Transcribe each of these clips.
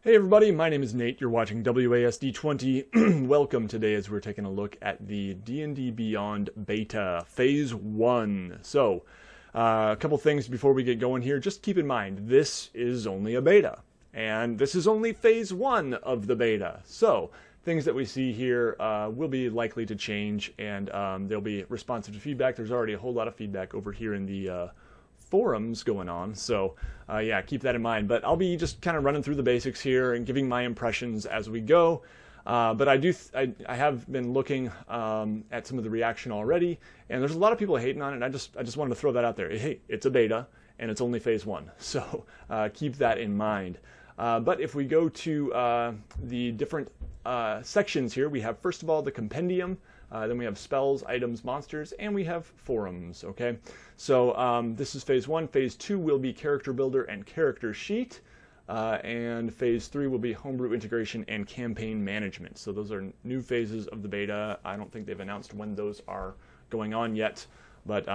Hey everybody, my name is Nate. You're watching WASD 20. Welcome today as we're taking a look at the D&D Beyond Beta Phase 1. So, a couple things before we get going here. Just keep in mind, this is only a beta. And this is only Phase 1 of the beta. So, things that we see here will be likely to change, and they'll be responsive to feedback. There's already a whole lot of feedback over here in the forums going on, so yeah, keep that in mind. But I'll be just kind of running through the basics here and giving my impressions as we go. But I have been looking at some of the reaction already, and there's a lot of people hating on it. And I just wanted to throw that out there. Hey, it's a beta and it's only phase 1, so keep that in mind. But if we go to the different sections here, we have first of all the Compendium. Then we have spells, items, monsters, and we have forums, okay? So this is phase 1. Phase 2 will be character builder and character sheet. And phase 3 will be homebrew integration and campaign management. So those are new phases of the beta. I don't think they've announced when those are going on yet. But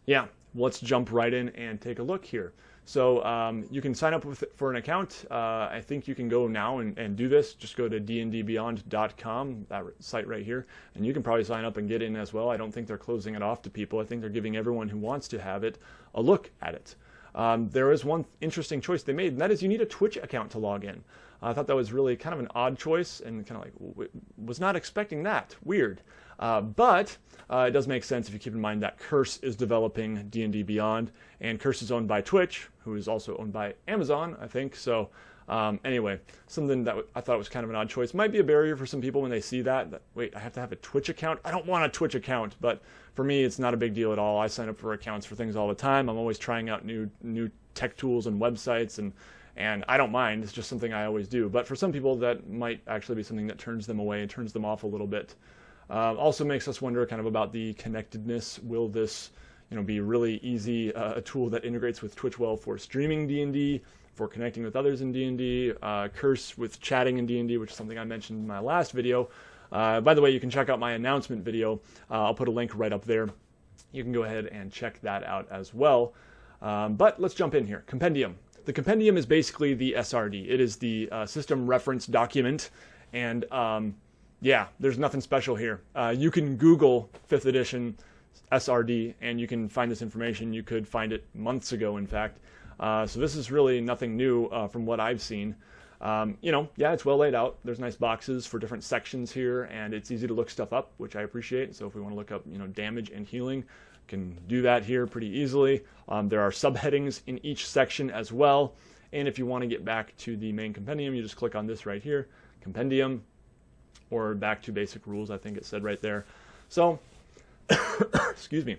yeah, let's jump right in and take a look here. So you can sign up for an account. I think you can go now and do this. Just go to dndbeyond.com, that site right here, and you can probably sign up and get in as well. I don't think they're closing it off to people. I think they're giving everyone who wants to have it a look at it. There is one interesting choice they made, and that is you need a Twitch account to log in. I thought that was really kind of an odd choice, and kind of like, was not expecting that. Weird. But it does make sense if you keep in mind that Curse is developing D&D Beyond, and Curse is owned by Twitch, who is also owned by Amazon, I think. So anyway, something that I thought was kind of an odd choice. Might be a barrier for some people when they see that, wait, I have to have a Twitch account? I don't want a Twitch account, but for me, it's not a big deal at all. I sign up for accounts for things all the time. I'm always trying out new tech tools and websites, and I don't mind. It's just something I always do. But for some people, that might actually be something that turns them away and turns them off a little bit. Also makes us wonder kind of about the connectedness. Will this, be really easy, a tool that integrates with Twitch well for streaming D&D, for connecting with others in D&D, Curse with chatting in D&D, which is something I mentioned in my last video. By the way, you can check out my announcement video. I'll put a link right up there. You can go ahead and check that out as well. But let's jump in here. Compendium. The Compendium is basically the SRD. It is the system reference document, and yeah, there's nothing special here. You can Google 5th edition SRD and you can find this information. You could find it months ago, in fact. So this is really nothing new from what I've seen. Yeah, it's well laid out. There's nice boxes for different sections here, and it's easy to look stuff up, which I appreciate. So if we want to look up, damage and healing, can do that here pretty easily. There are subheadings in each section as well. And if you want to get back to the main compendium, you just click on this right here, Compendium, or back to basic rules, I think it said right there. So, excuse me,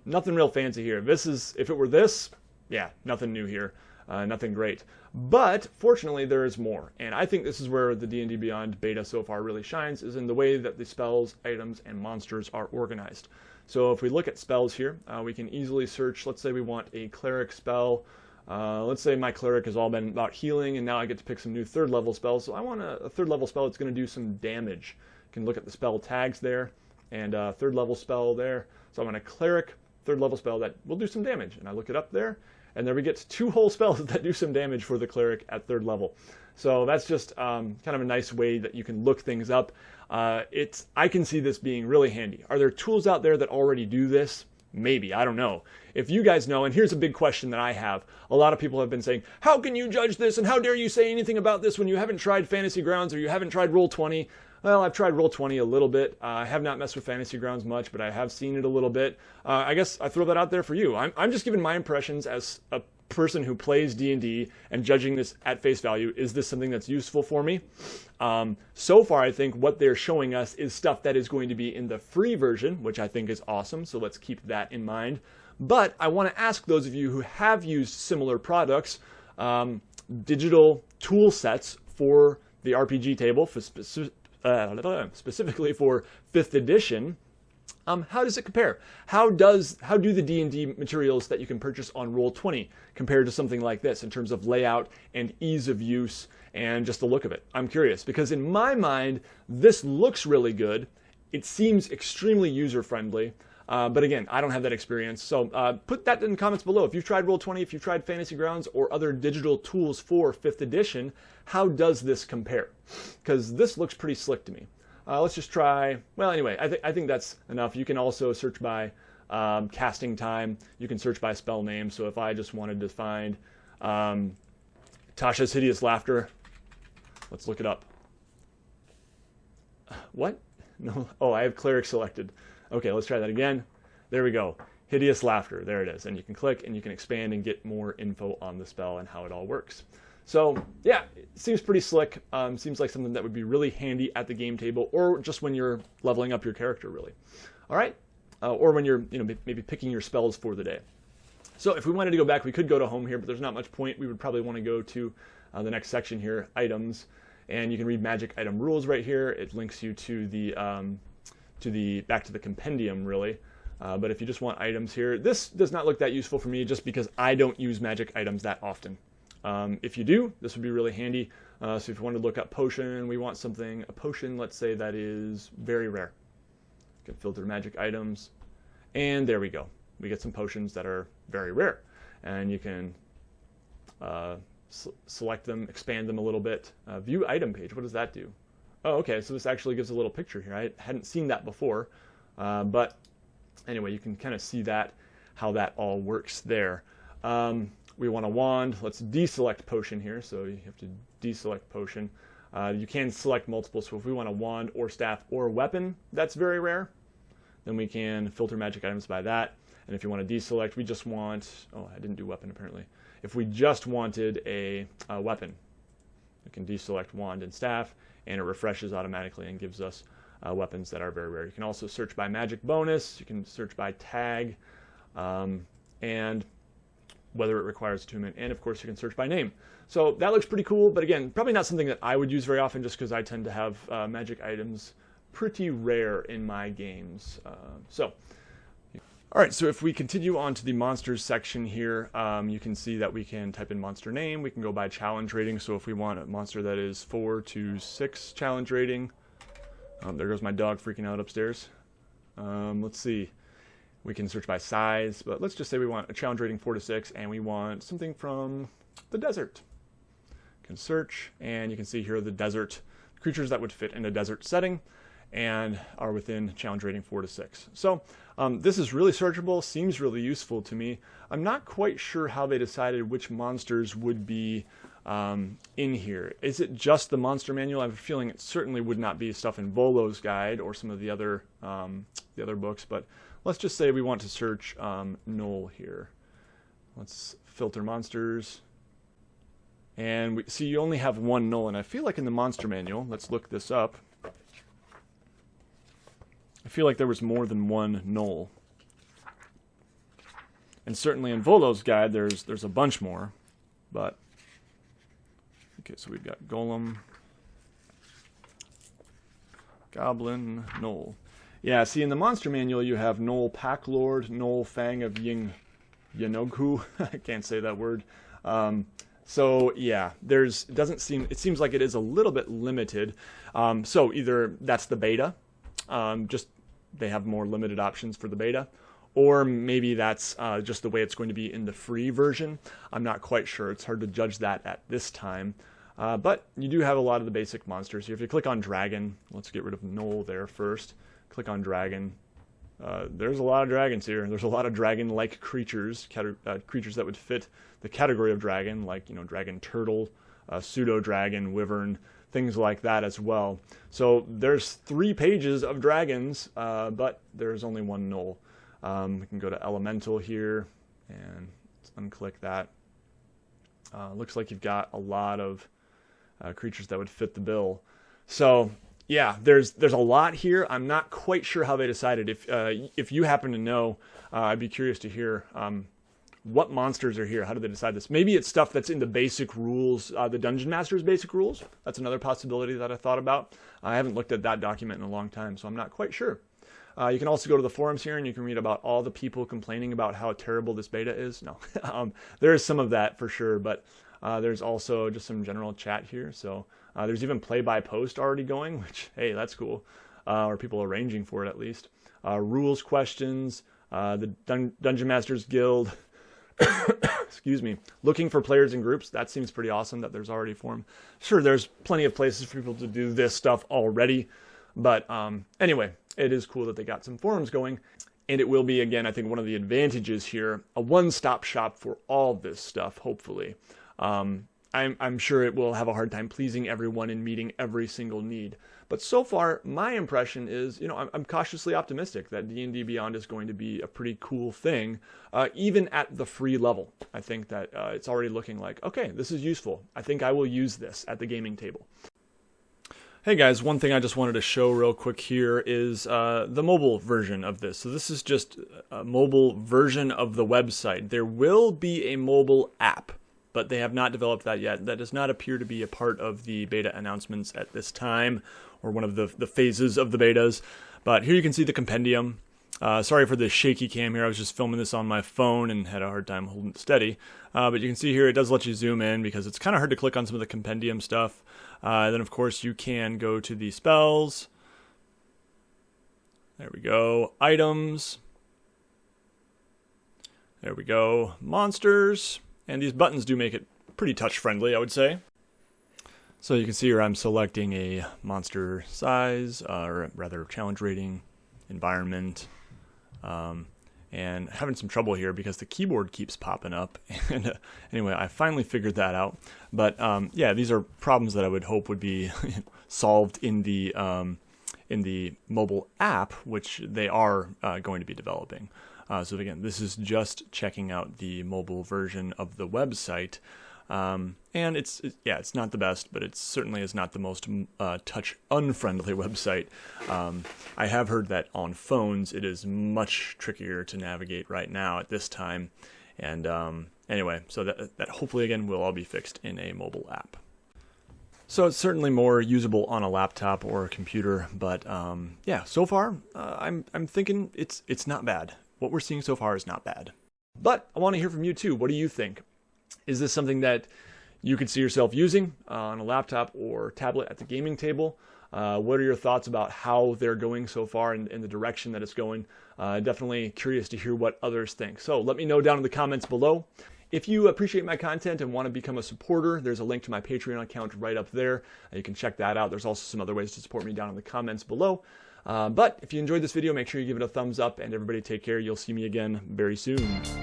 nothing real fancy here. If it were this, yeah, nothing new here, nothing great. But fortunately, there is more, and I think this is where the D&D Beyond beta so far really shines, is in the way that the spells, items, and monsters are organized. So if we look at spells here, we can easily search. Let's say we want a cleric spell. Let's say my cleric has all been about healing, and now I get to pick some new 3rd level spells. So I want a 3rd level spell that's going to do some damage. You can look at the spell tags there, and 3rd level spell there. So I'm on a cleric 3rd level spell that will do some damage, and I look it up there, and there we get 2 whole spells that do some damage for the cleric at 3rd level. So that's just kind of a nice way that you can look things up. I can see this being really handy. Are there tools out there that already do this? Maybe, I don't know. If you guys know, and here's a big question that I have. A lot of people have been saying, how can you judge this, and how dare you say anything about this when you haven't tried Fantasy Grounds or you haven't tried Roll20? Well, I've tried Roll20 a little bit. I have not messed with Fantasy Grounds much, but I have seen it a little bit. I guess I throw that out there for you. I'm just giving my impressions as a person who plays D&D and judging this at face value. Is this something that's useful for me? So far, I think what they're showing us is stuff that is going to be in the free version, which I think is awesome, so let's keep that in mind. But I want to ask those of you who have used similar products, digital tool sets for the RPG table, specifically for 5th edition, how does it compare? How do the D&D materials that you can purchase on Roll20 compare to something like this in terms of layout and ease of use and just the look of it? I'm curious, because in my mind, this looks really good. It seems extremely user-friendly. But again, I don't have that experience. So put that in the comments below. If you've tried Roll20, if you've tried Fantasy Grounds or other digital tools for 5th edition, how does this compare? Because this looks pretty slick to me. Let's just try, well, anyway, I think that's enough. You can also search by casting time. You can search by spell name. So if I just wanted to find Tasha's Hideous Laughter, let's look it up. What? No. Oh, I have Cleric selected. Okay, let's try that again. There we go. Hideous Laughter. There it is. And you can click and you can expand and get more info on the spell and how it all works. So, yeah, it seems pretty slick. Seems like something that would be really handy at the game table or just when you're leveling up your character, really. All right? Or when you're, maybe picking your spells for the day. So if we wanted to go back, we could go to home here, but there's not much point. We would probably want to go to the next section here, items. And you can read magic item rules right here. It links you to the back to the compendium, really. But if you just want items here, this does not look that useful for me just because I don't use magic items that often. If you do, this would be really handy. So if you want to look up potion, we want something, a potion, let's say that is very rare. You can filter magic items, and there we go. We get some potions that are very rare. And you can select them, expand them a little bit. View item page, what does that do? Oh, okay, so this actually gives a little picture here. I hadn't seen that before, but anyway, you can kind of see that, how that all works there. We want a wand. Let's deselect potion here, so you have to deselect potion. You can select multiple, so if we want a wand or staff or weapon, that's very rare, then we can filter magic items by that. And if you want to deselect, we just want, oh, I didn't do weapon apparently. If we just wanted a weapon, we can deselect wand and staff, and it refreshes automatically and gives us weapons that are very rare. You can also search by magic bonus, you can search by tag, and whether it requires attunement, and of course you can search by name. So that looks pretty cool, but again, probably not something that I would use very often just because I tend to have magic items pretty rare in my games. All right, so if we continue on to the monsters section here, you can see that we can type in monster name. We can go by challenge rating. So if we want a monster that is 4 to 6 challenge rating, there goes my dog freaking out upstairs. Let's see. We can search by size, but let's just say we want a challenge rating 4 to 6, and we want something from the desert. You can search, and you can see here the desert creatures that would fit in a desert setting and are within challenge rating 4 to 6. So this is really searchable, seems really useful to me. I'm not quite sure how they decided which monsters would be in here. Is it just the monster manual? I have a feeling it certainly would not be stuff in Volo's guide or some of the other books, but let's just say we want to search Null here. Let's filter monsters. And we see you only have one Null, and I feel like in the monster manual, let's look this up. I feel like there was more than one Null. And certainly in Volo's guide, there's a bunch more. But, okay, so we've got Golem, Goblin, Null. Yeah, see, in the monster manual, you have Null Packlord, Null Fang of Yanogu. I can't say that word. So yeah, it seems like it is a little bit limited. So either that's the beta, just they have more limited options for the beta, or maybe that's just the way it's going to be in the free version. I'm not quite sure. It's hard to judge that at this time. But you do have a lot of the basic monsters. If you click on Dragon, let's get rid of Null there first. Click on Dragon. There's a lot of dragons here. There's a lot of dragon-like creatures, creatures that would fit the category of dragon, like dragon turtle, pseudo-dragon, wyvern, things like that as well. So there's 3 pages of dragons, but there's only one Null. We can go to Elemental here, and let's unclick that. Looks like you've got a lot of creatures that would fit the bill. So yeah, there's a lot here. I'm not quite sure how they decided. If you happen to know, I'd be curious to hear what monsters are here. How did they decide this? Maybe it's stuff that's in the basic rules, the Dungeon Master's basic rules. That's another possibility that I thought about. I haven't looked at that document in a long time, so I'm not quite sure. You can also go to the forums here, and you can read about all the people complaining about how terrible this beta is. No, there is some of that for sure, but there's also just some general chat here. So there's even play-by-post already going, which, hey, that's cool. Or people arranging for it at least. rules questions, the Dungeon Masters Guild, excuse me, looking for players in groups. That seems pretty awesome that there's already a forum. Sure, there's plenty of places for people to do this stuff already, but anyway, it is cool that they got some forums going. And it will be, again, I think one of the advantages here, a one-stop shop for all this stuff, hopefully. I'm sure it will have a hard time pleasing everyone and meeting every single need. But so far, my impression is, I'm cautiously optimistic that D&D Beyond is going to be a pretty cool thing, even at the free level. I think that it's already looking like, okay, this is useful. I think I will use this at the gaming table. Hey guys, one thing I just wanted to show real quick here is the mobile version of this. So this is just a mobile version of the website. There will be a mobile app, but they have not developed that yet. That does not appear to be a part of the beta announcements at this time, or one of the phases of the betas. But here you can see the Compendium. Sorry for the shaky cam here. I was just filming this on my phone and had a hard time holding it steady. But you can see here it does let you zoom in because it's kind of hard to click on some of the Compendium stuff. Then, of course, you can go to the spells. There we go. Items. There we go. Monsters. And these buttons do make it pretty touch-friendly, I would say. So you can see here I'm selecting a monster size, or rather challenge rating, environment, and having some trouble here because the keyboard keeps popping up. And anyway, I finally figured that out. But yeah, these are problems that I would hope would be solved in the mobile app, which they are going to be developing. So again, this is just checking out the mobile version of the website. And it's not the best, but it certainly is not the most touch unfriendly website. I have heard that on phones it is much trickier to navigate right now at this time. And anyway, so that hopefully again will all be fixed in a mobile app. So it's certainly more usable on a laptop or a computer, but yeah, so far I'm thinking it's not bad. What we're seeing so far is not bad. But I want to hear from you too. What do you think? Is this something that you could see yourself using on a laptop or tablet at the gaming table? What are your thoughts about how they're going so far and the direction that it's going? Definitely curious to hear what others think. So let me know down in the comments below. If you appreciate my content and want to become a supporter, there's a link to my Patreon account right up there. You can check that out. There's also some other ways to support me down in the comments below. But if you enjoyed this video, make sure you give it a thumbs up, and everybody take care. You'll see me again very soon.